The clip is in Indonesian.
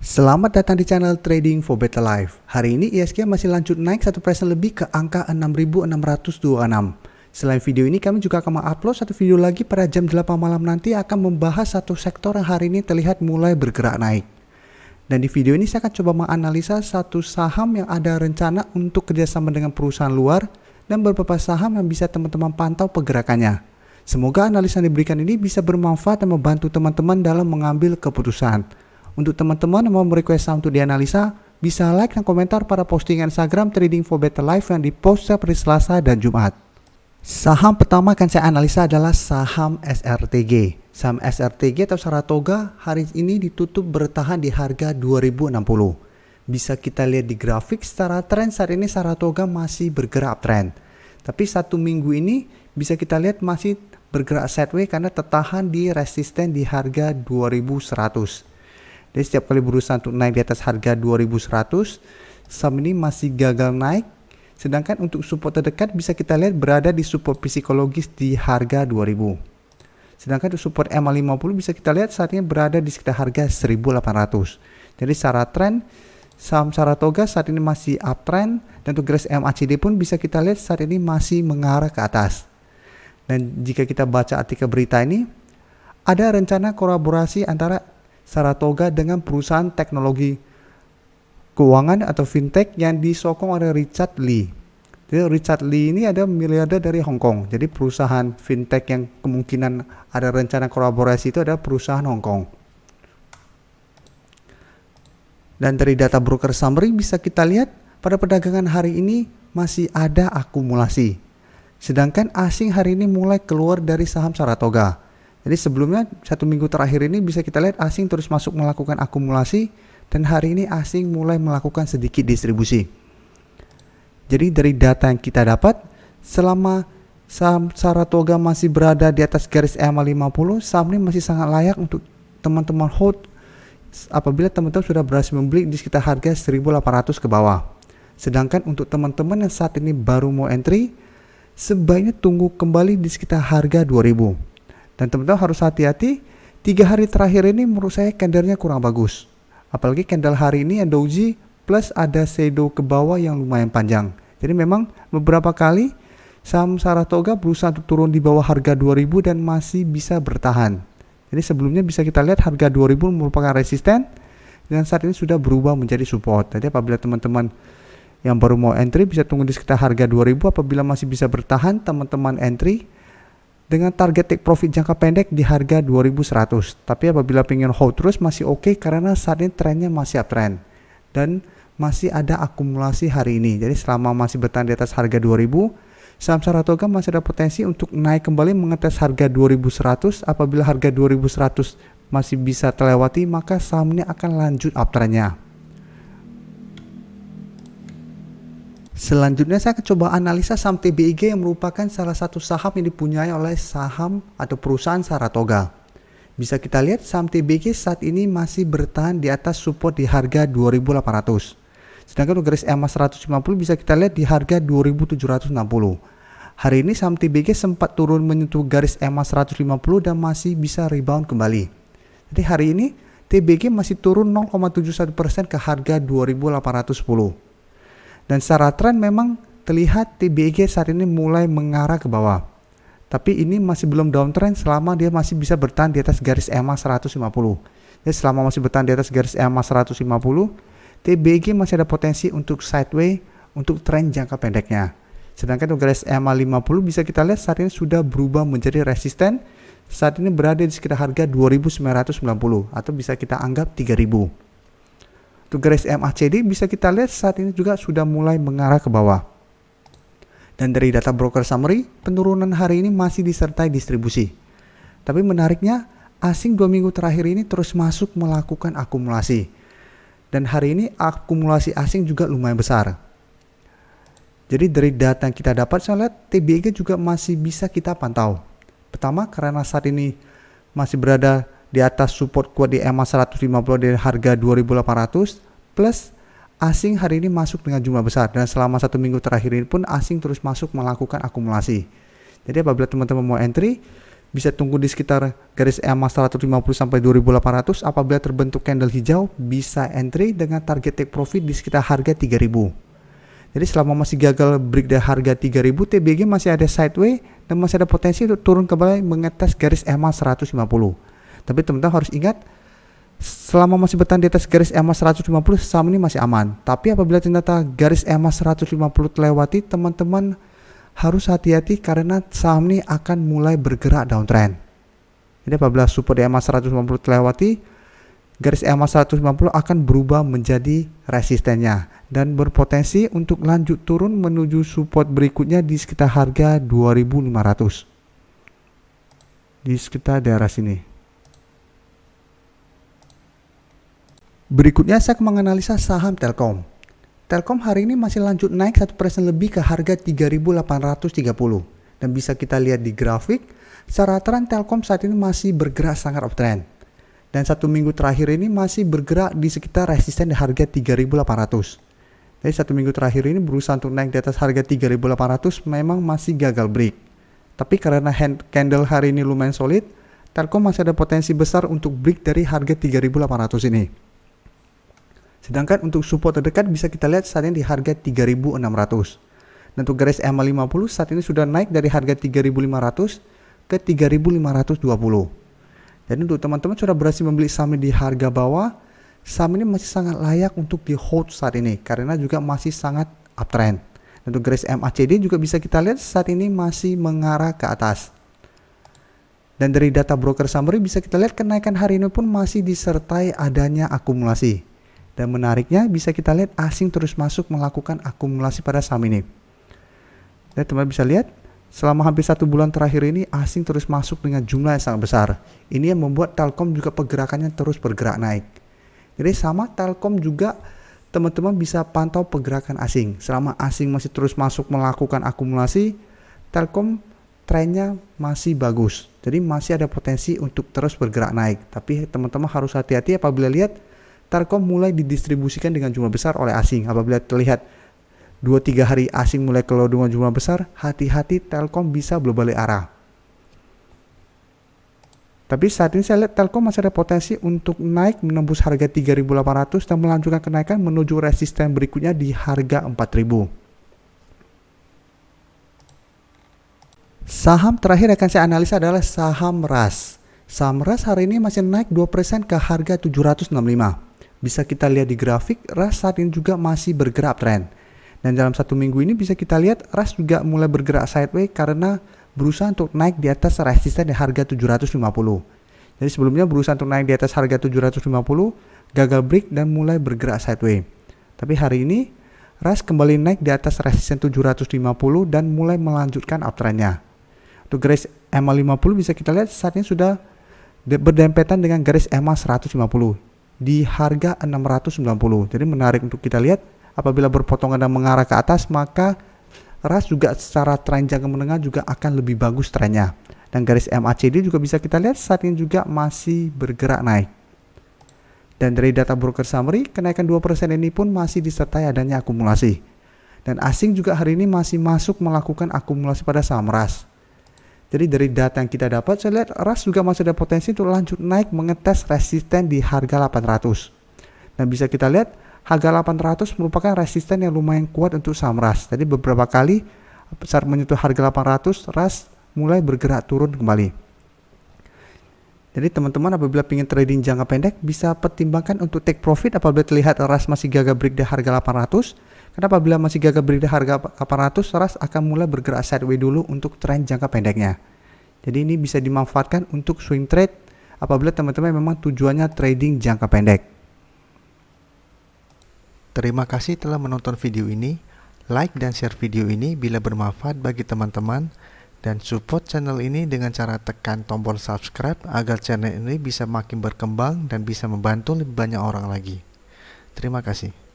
Selamat datang di channel Trading for Better Life. Hari ini ISG masih lanjut naik 1% lebih ke angka 6.626. Selain video ini, kami juga akan mengupload satu video lagi pada jam 8 malam nanti akan membahas satu sektor yang hari ini terlihat mulai bergerak naik. Dan di video ini saya akan coba menganalisa satu saham yang ada rencana untuk kerjasama dengan perusahaan luar dan beberapa saham yang bisa teman-teman pantau pergerakannya. Semoga analisa yang diberikan ini bisa bermanfaat dan membantu teman-teman dalam mengambil keputusan. Untuk teman-teman yang mau merequest saham untuk dianalisa, bisa like dan komentar pada postingan Instagram Trading for Better Life yang dipost setiap hari Selasa dan Jumat. Saham pertama akan saya analisa adalah saham SRTG. Saham SRTG atau Saratoga hari ini ditutup bertahan di harga 2060. Bisa kita lihat di grafik secara tren saat ini Saratoga masih bergerak uptrend. Tapi satu minggu ini bisa kita lihat masih bergerak sideways karena tertahan di resisten di harga 2100. Jadi setiap kali berusaha untuk naik di atas harga 2100, saham ini masih gagal naik. Sedangkan untuk support terdekat bisa kita lihat berada di support psikologis di harga 2000. Sedangkan untuk support MA50 bisa kita lihat saat ini berada di sekitar harga 1800. Jadi secara tren, saham Saratoga saat ini masih uptrend dan untuk garis MACD pun bisa kita lihat saat ini masih mengarah ke atas. Dan jika kita baca artikel berita ini, ada rencana kolaborasi antara Saratoga dengan perusahaan teknologi keuangan atau fintech yang disokong oleh Richard Lee. Jadi Richard Lee ini ada miliarder dari Hong Kong. Jadi perusahaan fintech yang kemungkinan ada rencana kolaborasi itu adalah perusahaan Hong Kong. Dan dari data broker summary bisa kita lihat pada perdagangan hari ini masih ada akumulasi. Sedangkan asing hari ini mulai keluar dari saham Saratoga. Jadi sebelumnya satu minggu terakhir ini bisa kita lihat asing terus masuk melakukan akumulasi dan hari ini asing mulai melakukan sedikit distribusi. Jadi dari data yang kita dapat selama saham Saratoga masih berada di atas garis EMA50, saham ini masih sangat layak untuk teman-teman hold apabila teman-teman sudah berhasil membeli di sekitar harga 1800 ke bawah. Sedangkan untuk teman-teman yang saat ini baru mau entry, sebaiknya tunggu kembali di sekitar harga 2000. Dan teman-teman harus hati-hati, 3 hari terakhir ini menurut saya candlenya kurang bagus. Apalagi candle hari ini yang doji plus ada shadow ke bawah yang lumayan panjang. Jadi memang beberapa kali saham Saratoga berusaha untuk turun di bawah harga 2000 dan masih bisa bertahan. Jadi sebelumnya bisa kita lihat harga 2000 merupakan resisten dan saat ini sudah berubah menjadi support. Jadi apabila teman-teman yang baru mau entry bisa tunggu di sekitar harga 2000, apabila masih bisa bertahan teman-teman entry dengan target take profit jangka pendek di harga 2100. Tapi apabila ingin hold terus masih oke karena saat ini trennya masih uptrend dan masih ada akumulasi hari ini. Jadi selama masih bertahan di atas harga 2000, saham Saratoga masih ada potensi untuk naik kembali mengetes harga 2100. Apabila harga 2100 masih bisa terlewati, maka saham ini akan lanjut uptrendnya. Selanjutnya saya akan coba analisa saham TBIG yang merupakan salah satu saham yang dipunyai oleh saham atau perusahaan Saratoga. Bisa kita lihat saham TBIG saat ini masih bertahan di atas support di harga 2800. Sedangkan untuk garis EMA 150 bisa kita lihat di harga 2760. Hari ini saham TBIG sempat turun menyentuh garis EMA 150 dan masih bisa rebound kembali. Jadi hari ini TBIG masih turun 0,71% ke harga 2810. Dan secara tren memang terlihat TBIG saat ini mulai mengarah ke bawah. Tapi ini masih belum downtrend selama dia masih bisa bertahan di atas garis EMA 150. Jadi selama masih bertahan di atas garis EMA 150, TBIG masih ada potensi untuk sideways untuk tren jangka pendeknya. Sedangkan untuk garis EMA 50 bisa kita lihat saat ini sudah berubah menjadi resisten. Saat ini berada di sekitar harga 2990 atau bisa kita anggap 3000. Untuk garis MACD bisa kita lihat saat ini juga sudah mulai mengarah ke bawah. Dan dari data broker summary, penurunan hari ini masih disertai distribusi. Tapi menariknya, asing 2 minggu terakhir ini terus masuk melakukan akumulasi. Dan hari ini akumulasi asing juga lumayan besar. Jadi dari data yang kita dapat, saya lihat TBIG juga masih bisa kita pantau. Pertama, karena saat ini masih berada di atas support kuat di EMA 150 dari harga 2800 plus asing hari ini masuk dengan jumlah besar dan selama 1 minggu terakhir ini pun asing terus masuk melakukan akumulasi. Jadi apabila teman-teman mau entry bisa tunggu di sekitar garis EMA 150 sampai 2800. Apabila terbentuk candle hijau, bisa entry dengan target take profit di sekitar harga 3000. Jadi selama masih gagal break dari harga 3000, TBG masih ada sideway dan masih ada potensi untuk turun kembali mengetes garis EMA 150. Tapi teman-teman harus ingat, selama masih bertahan di atas garis EMA 150, saham ini masih aman. Tapi apabila ternyata garis EMA 150 terlewati, teman-teman harus hati-hati karena saham ini akan mulai bergerak downtrend. Jadi apabila support di EMA 150 terlewati, garis EMA 150 akan berubah menjadi resistennya dan berpotensi untuk lanjut turun menuju support berikutnya di sekitar harga 2500. Di sekitar daerah sini. Berikutnya saya akan menganalisa saham Telkom. Telkom hari ini masih lanjut naik 1% lebih ke harga 3.830. Dan bisa kita lihat di grafik, secara tren Telkom saat ini masih bergerak sangat uptrend. Dan 1 minggu terakhir ini masih bergerak di sekitar resisten di harga 3.800. Jadi 1 minggu terakhir ini berusaha untuk naik di atas harga 3.800 memang masih gagal break. Tapi karena candle hari ini lumayan solid, Telkom masih ada potensi besar untuk break dari harga 3.800 ini. Sedangkan untuk support terdekat bisa kita lihat saat ini di harga 3.600. Dan untuk garis EMA 50 saat ini sudah naik dari harga 3.500 ke 3.520. Jadi untuk teman-teman sudah berhasil membeli saham di harga bawah, saham ini masih sangat layak untuk di hold saat ini karena juga masih sangat uptrend. Dan untuk garis MACD juga bisa kita lihat saat ini masih mengarah ke atas. Dan dari data broker summary bisa kita lihat kenaikan hari ini pun masih disertai adanya akumulasi. Dan menariknya bisa kita lihat asing terus masuk melakukan akumulasi pada saham ini. Dan teman bisa lihat selama hampir 1 bulan terakhir ini asing terus masuk dengan jumlah yang sangat besar. Ini yang membuat Telkom juga pergerakannya terus bergerak naik. Jadi sama Telkom juga teman-teman bisa pantau pergerakan asing. Selama asing masih terus masuk melakukan akumulasi, Telkom trennya masih bagus. Jadi masih ada potensi untuk terus bergerak naik. Tapi teman-teman harus hati-hati apabila lihat Telkom mulai didistribusikan dengan jumlah besar oleh asing. Apabila terlihat 2-3 hari asing mulai keluar dengan jumlah besar, hati-hati Telkom bisa berbalik arah. Tapi saat ini saya lihat Telkom masih ada potensi untuk naik menembus harga 3.800 dan melanjutkan kenaikan menuju resisten berikutnya di harga 4.000. Saham terakhir akan saya analisa adalah saham RAS. Saham RAS hari ini masih naik 2% ke harga 765. Bisa kita lihat di grafik, RAS saat ini juga masih bergerak trend. Dan dalam 1 minggu ini bisa kita lihat RAS juga mulai bergerak sideways karena berusaha untuk naik di atas resisten di harga 750. Jadi sebelumnya berusaha untuk naik di atas harga 750, gagal break dan mulai bergerak sideways. Tapi hari ini RAS kembali naik di atas resisten 750 dan mulai melanjutkan uptrendnya. Untuk garis EMA 50 bisa kita lihat saat ini sudah berdempetan dengan garis EMA 150 di harga 690. Jadi menarik untuk kita lihat apabila berpotongan dan mengarah ke atas, maka RAS juga secara tren jangka menengah juga akan lebih bagus trennya. Dan garis MACD juga bisa kita lihat saat ini juga masih bergerak naik. Dan dari data broker summary, kenaikan 2% ini pun masih disertai adanya akumulasi. Dan asing juga hari ini masih masuk melakukan akumulasi pada saham RAS. Jadi dari data yang kita dapat, saya lihat RAS juga masih ada potensi untuk lanjut naik mengetes resisten di harga 800. Dan bisa kita lihat harga 800 merupakan resisten yang lumayan kuat untuk saham RAS. Jadi beberapa kali saat menyentuh harga 800, RAS mulai bergerak turun kembali. Jadi teman-teman apabila ingin trading jangka pendek bisa pertimbangkan untuk take profit apabila terlihat RAS masih gagal break di harga 800. Karena apabila masih gagal break di harga 800, RAS akan mulai bergerak sideways dulu untuk tren jangka pendeknya. Jadi ini bisa dimanfaatkan untuk swing trade apabila teman-teman memang tujuannya trading jangka pendek. Terima kasih telah menonton video ini. Like dan share video ini bila bermanfaat bagi teman-teman. Dan support channel ini dengan cara tekan tombol subscribe agar channel ini bisa makin berkembang dan bisa membantu lebih banyak orang lagi. Terima kasih.